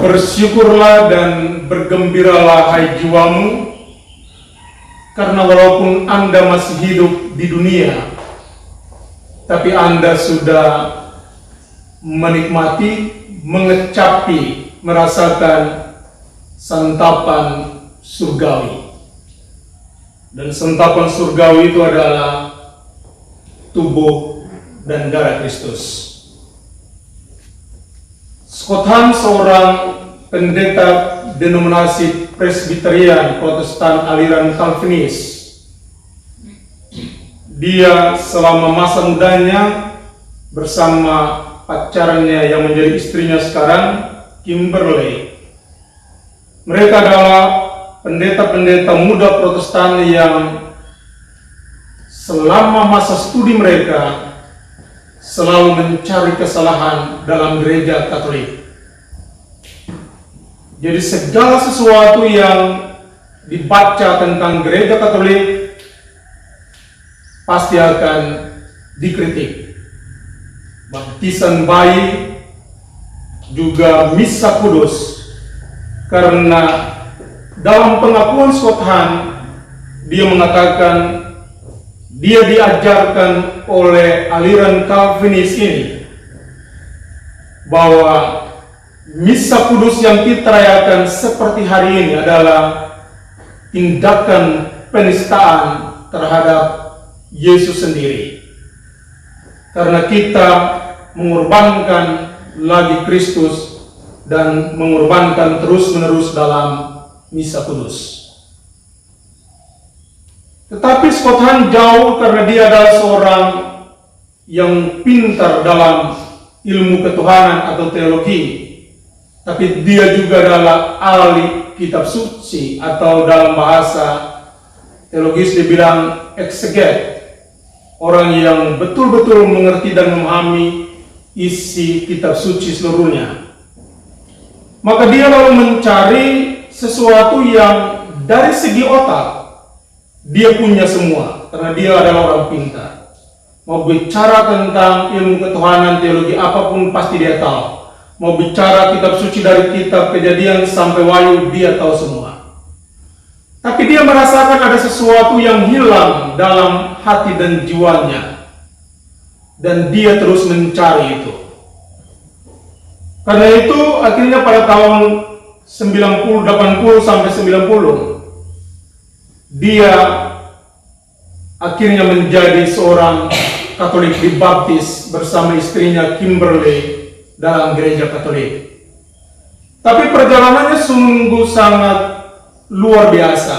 Bersyukurlah dan bergembiralah hai jiwamu, karena walaupun Anda masih hidup di dunia, tapi Anda sudah menikmati, mengecapi, merasakan santapan surgawi. Dan santapan surgawi itu adalah tubuh dan darah Kristus. Scott Hahn, seorang pendeta denominasi Presbyterian Protestan aliran Calvinis, dia selama masa mudanya bersama pacarnya yang menjadi istrinya sekarang, Kimberly. Mereka adalah pendeta-pendeta muda Protestan yang selama masa studi mereka selalu mencari kesalahan dalam gereja Katolik. Jadi segala sesuatu yang dibaca tentang gereja Katolik pasti akan dikritik. Baptisan bayi, juga misa kudus. Karena dalam pengakuan Scott Hahn, dia mengatakan dia diajarkan oleh aliran Calvinis ini bahwa misa kudus yang kita rayakan seperti hari ini adalah tindakan penistaan terhadap Yesus sendiri. Karena kita mengorbankan lagi Kristus dan mengorbankan terus-menerus dalam misa kudus. Tetapi Scott Hahn jauh, karena dia adalah seorang yang pintar dalam ilmu ketuhanan atau teologi. Tapi dia juga adalah ahli kitab suci, atau dalam bahasa teologis dibilang exeget, orang yang betul-betul mengerti dan memahami isi kitab suci seluruhnya. Maka dia lalu mencari sesuatu yang dari segi otak dia punya semua, karena dia adalah orang pintar. Mau bicara tentang ilmu ketuhanan, teologi apapun pasti dia tahu. Mau bicara kitab suci dari kitab Kejadian sampai Wahyu, dia tahu semua. Tapi dia merasakan ada sesuatu yang hilang dalam hati dan jiwanya, dan dia terus mencari itu. Karena itu akhirnya pada tahun 80 sampai 90, dia akhirnya menjadi seorang Katolik, dibaptis bersama istrinya Kimberly dalam gereja Katolik. Tapi perjalanannya sungguh sangat luar biasa,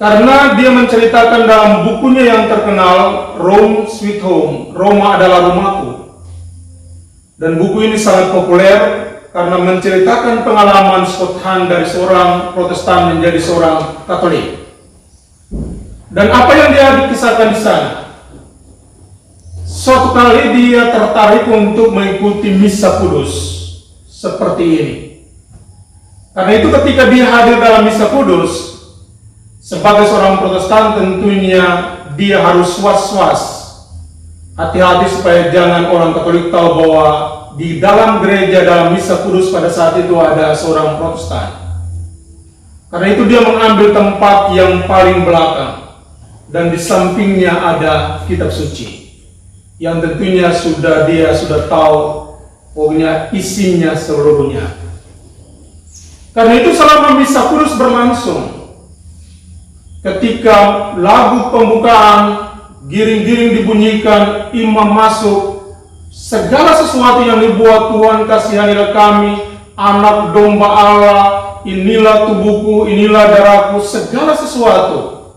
karena dia menceritakan dalam bukunya yang terkenal, Rome Sweet Home, Roma adalah rumahku. Dan buku ini sangat populer karena menceritakan pengalaman Scott Hahn dari seorang Protestan menjadi seorang Katolik. Dan apa yang dia dikisahkan di sana? Suatu kali dia tertarik untuk mengikuti misa kudus seperti ini. Karena itu ketika dia hadir dalam misa kudus, sebagai seorang Protestan tentunya dia harus was-was, hati-hati supaya jangan orang Katolik tahu bahwa di dalam gereja, dalam misa kudus pada saat itu ada seorang Protestan. Karena itu dia mengambil tempat yang paling belakang, dan di sampingnya ada kitab suci yang tentunya dia sudah tahu pokoknya isinya seluruhnya. Karena itu selama misa kudus berlangsung, ketika lagu pembukaan, giring-giring dibunyikan, imam masuk, segala sesuatu yang dibuat Tuhan kasihanilah kami, anak domba Allah, inilah tubuhku, inilah darahku, segala sesuatu.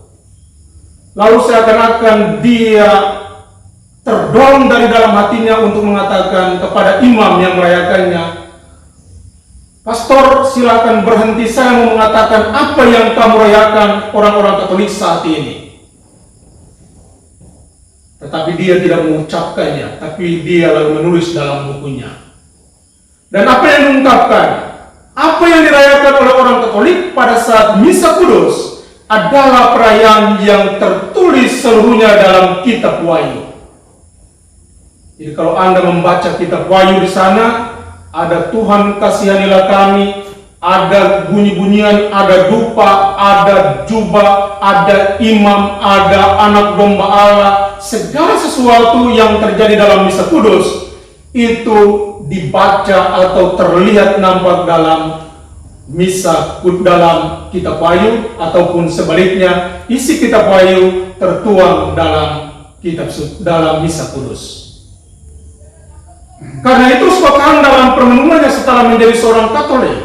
Lalu seakan-akan dia terdorong dari dalam hatinya untuk mengatakan kepada imam yang merayakannya, "Pastor, silakan berhenti, saya mau mengatakan apa yang kamu rayakan orang-orang Katolik saat ini." Tetapi dia tidak mengucapkannya, tapi dia lalu menulis dalam bukunya. Dan apa yang diungkapkan, apa yang dirayakan oleh orang Katolik pada saat misa kudus adalah perayaan yang tertulis seluruhnya dalam kitab Wahyu. Jadi kalau Anda membaca kitab Wahyu di sana, ada Tuhan kasihanilah kami, ada bunyi-bunyian, ada dupa, ada jubah, ada imam, ada anak domba Allah. Segala sesuatu yang terjadi dalam misa kudus itu dibaca atau terlihat nampak dalam misa dalam kitab Wahyu, ataupun sebaliknya isi kitab Wahyu tertuang dalam misa kudus. Karena itu Scott dalam permenungannya setelah menjadi seorang Katolik,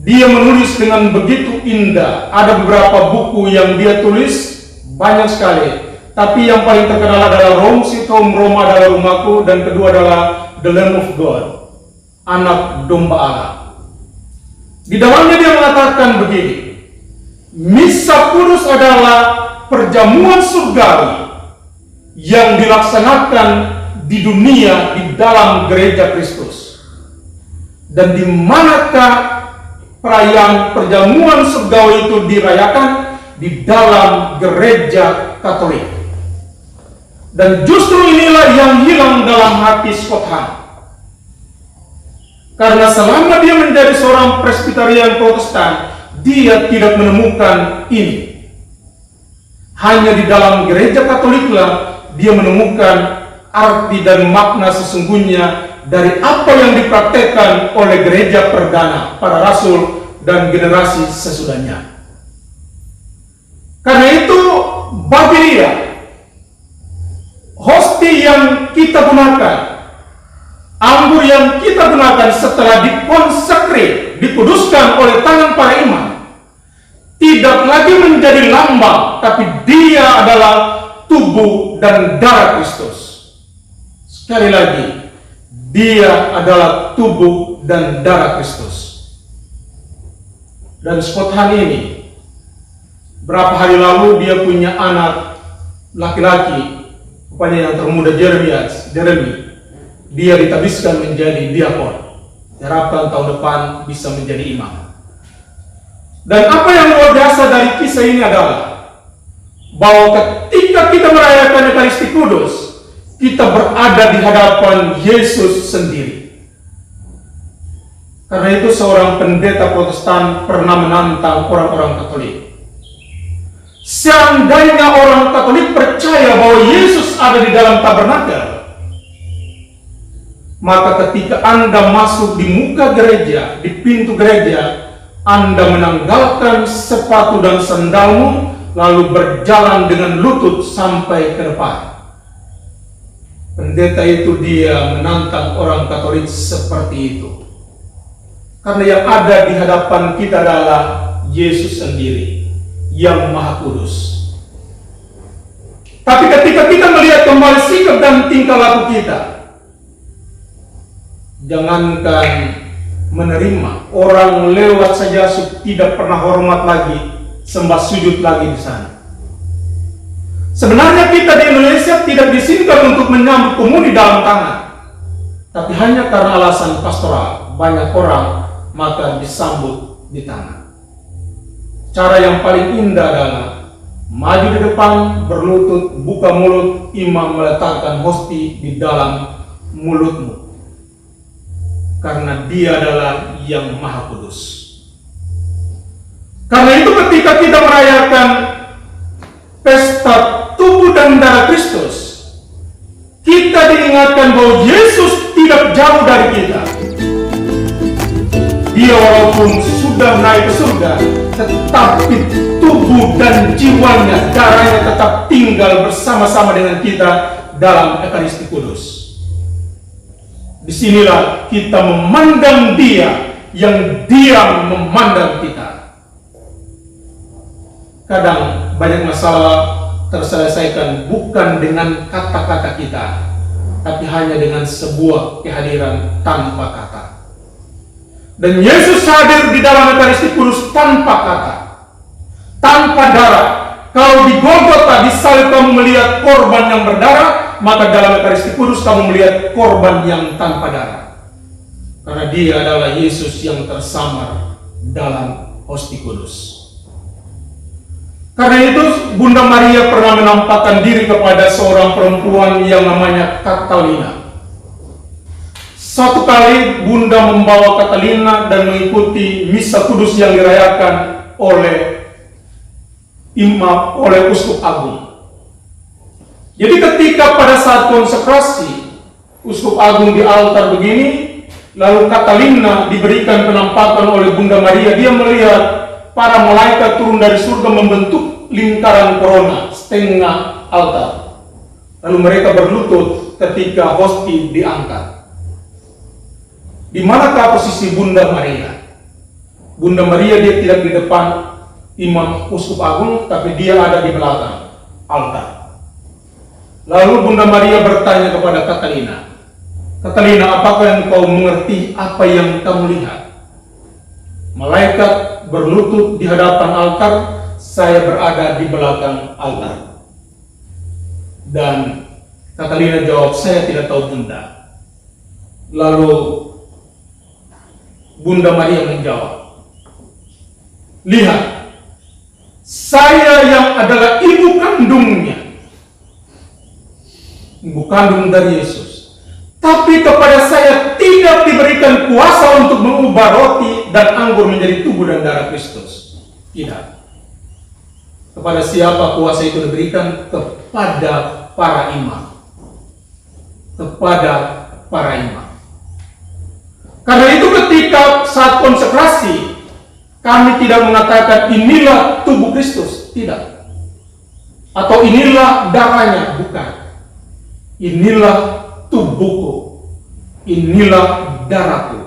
dia menulis dengan begitu indah. Ada beberapa buku yang dia tulis, banyak sekali, tapi yang paling terkenal adalah Rome Sweet Home, Roma adalah rumahku, dan kedua adalah The Lamb of God, anak domba Allah. Di dalamnya dia mengatakan begini, misa kudus adalah perjamuan surgawi yang dilaksanakan di dunia di dalam gereja Kristus. Dan di manakah perayaan perjamuan surgawi itu dirayakan? Di dalam gereja Katolik. Dan justru inilah yang hilang dalam hati Scott Hahn. Karena selama dia menjadi seorang Presbyterian Protestan, dia tidak menemukan ini. Hanya di dalam gereja Katoliklah dia menemukan arti dan makna sesungguhnya dari apa yang dipraktekkan oleh gereja perdana, para rasul, dan generasi sesudahnya. Karena itu, bagi dia, hosti yang kita gunakan, anggur yang kita gunakan setelah dikonsekre, dikuduskan oleh tangan para imam, tidak lagi menjadi lambang, tapi dia adalah tubuh dan darah Kristus. Sekali lagi, dia adalah tubuh dan darah Kristus. Dan Scott Hahn ini, berapa hari lalu dia punya anak laki-laki, rupanya yang termuda Jeremy. Dia ditabiskan menjadi diakon. Diharapkan tahun depan bisa menjadi imam. Dan apa yang luar biasa dari kisah ini adalah bahwa ketika kita merayakan Ekaristi Kudus, kita berada di hadapan Yesus sendiri. Karena itu seorang pendeta Protestan pernah menantang orang-orang Katolik. Seandainya orang Katolik percaya bahwa Yesus ada di dalam tabernakel, maka ketika Anda masuk di muka gereja, di pintu gereja, Anda menanggalkan sepatu dan sandalmu, lalu berjalan dengan lutut sampai ke depan. Pendeta itu dia menantang orang Katolik seperti itu. Karena yang ada di hadapan kita adalah Yesus sendiri, yang Maha Kudus. Tapi ketika kita melihat kembali sikap dan tingkah laku kita, jangankan menerima, orang lewat saja tidak pernah hormat lagi, sembah sujud lagi di sana. Sebenarnya kita di Indonesia tidak diizinkan untuk menyambut komuni dalam tangan, tapi hanya karena alasan pastoral, banyak orang maka disambut di tangan. Cara yang paling indah adalah maju di depan, berlutut, buka mulut, imam meletakkan hosti di dalam mulutmu. Karena dia adalah yang Maha Kudus. Karena itu ketika kita merayakan pesta tubuh dan darah Kristus, kita diingatkan bahwa Yesus tidak jauh dari kita. Dia walaupun sudah naik ke surga, tetapi tubuh dan jiwanya, darahnya tetap tinggal bersama-sama dengan kita dalam Ekaristi Kudus. Disinilah kita memandang dia yang diam memandang kita. Kadang banyak masalah terselesaikan bukan dengan kata-kata kita, tapi hanya dengan sebuah kehadiran tanpa kata. Dan Yesus hadir di dalam Ekaristi Kudus tanpa kata, tanpa darah. Kalau di Golgota, di salib kamu melihat korban yang berdarah, maka dalam Ekaristi Kudus kamu melihat korban yang tanpa darah. Karena dia adalah Yesus yang tersamar dalam hosti kudus. Karena itu Bunda Maria pernah menampakkan diri kepada seorang perempuan yang namanya Katalina. Suatu kali Bunda membawa Catalina dan mengikuti misa kudus yang dirayakan oleh Uskup Agung. Jadi ketika pada saat konsekrasi Uskup Agung di altar begini, lalu Catalina diberikan penampakan oleh Bunda Maria, dia melihat para malaikat turun dari surga membentuk lingkaran corona setengah altar. Lalu mereka berlutut ketika hosti diangkat. Di manakah posisi Bunda Maria? Bunda Maria dia tidak di depan Imam Uskup Agung, tapi dia ada di belakang altar. Lalu Bunda Maria bertanya kepada Catalina, "Catalina, apakah engkau mengerti apa yang kamu lihat?" Malaikat berlutut di hadapan altar, saya berada di belakang altar. Dan Catalina jawab, "Saya tidak tahu Bunda." Lalu Bunda Maria menjawab, "Lihat, saya yang adalah ibu kandungnya, ibu kandung dari Yesus. Tapi kepada saya tidak diberikan kuasa untuk mengubah roti dan anggur menjadi tubuh dan darah Kristus. Tidak. Kepada siapa kuasa itu diberikan? Kepada para imam. Kepada para imam. Karena itu ketika saat konsekrasi, kami tidak mengatakan inilah tubuh Kristus. Tidak. Atau inilah darahnya. Bukan. Inilah tubuhku, inilah darahku,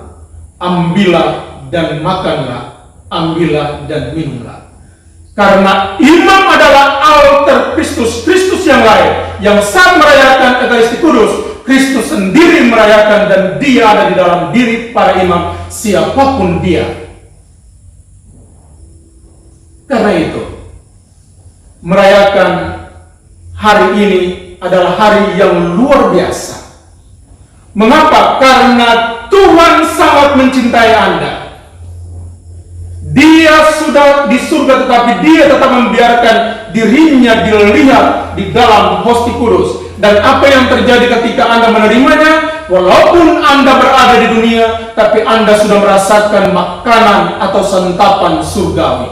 ambillah dan makanlah, ambillah dan minumlah. Karena imam adalah alter Kristus, Kristus yang lain, yang saat merayakan Ekaristi Kudus, Kristus sendiri merayakan dan dia ada di dalam diri para imam, siapapun dia. Karena itu, merayakan hari ini adalah hari yang luar biasa. Mengapa? Karena Tuhan sangat mencintai Anda. Dia sudah di surga, tetapi dia tetap membiarkan dirinya dilihat di dalam hosti kudus. Dan apa yang terjadi ketika Anda menerimanya, walaupun Anda berada di dunia, tapi Anda sudah merasakan makanan atau santapan surgawi.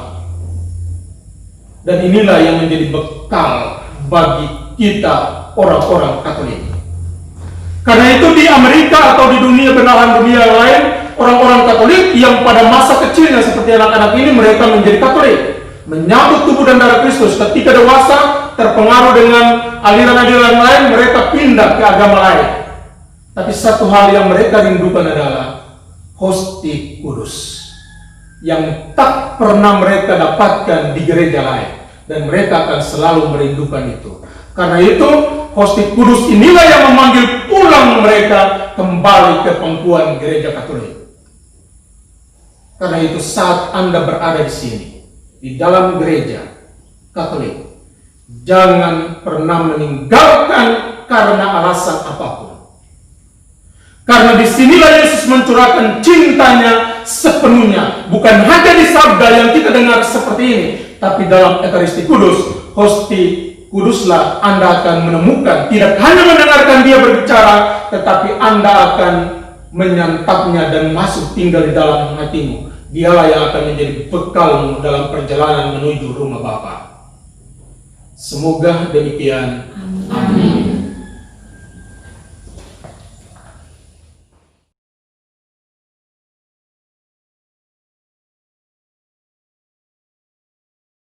Dan inilah yang menjadi bekal bagi kita orang-orang Katolik. Karena itu di Amerika atau di dunia belahan dunia lain, orang-orang Katolik yang pada masa kecilnya seperti anak-anak ini, mereka menjadi Katolik, menyambut tubuh dan darah Kristus. Ketika dewasa, terpengaruh dengan aliran-aliran lain, mereka pindah ke agama lain. Tapi satu hal yang mereka rindukan adalah hosti kudus, yang tak pernah mereka dapatkan di gereja lain, dan mereka akan selalu merindukan itu. Karena itu, hosti kudus inilah yang memanggil pulang mereka kembali ke pangkuan gereja Katolik. Karena itu, saat Anda berada di sini, di dalam gereja Katolik, jangan pernah meninggalkan karena alasan apapun. Karena disinilah Yesus mencurahkan cintanya sepenuhnya, bukan hanya di sabda yang kita dengar seperti ini, tapi dalam Ekaristi Kudus, hosti kuduslah Anda akan menemukan, tidak hanya mendengarkan dia berbicara, tetapi Anda akan menyantapnya dan masuk tinggal di dalam hatimu. Dialah yang akan menjadi bekalmu dalam perjalanan menuju rumah Bapa. Semoga demikian.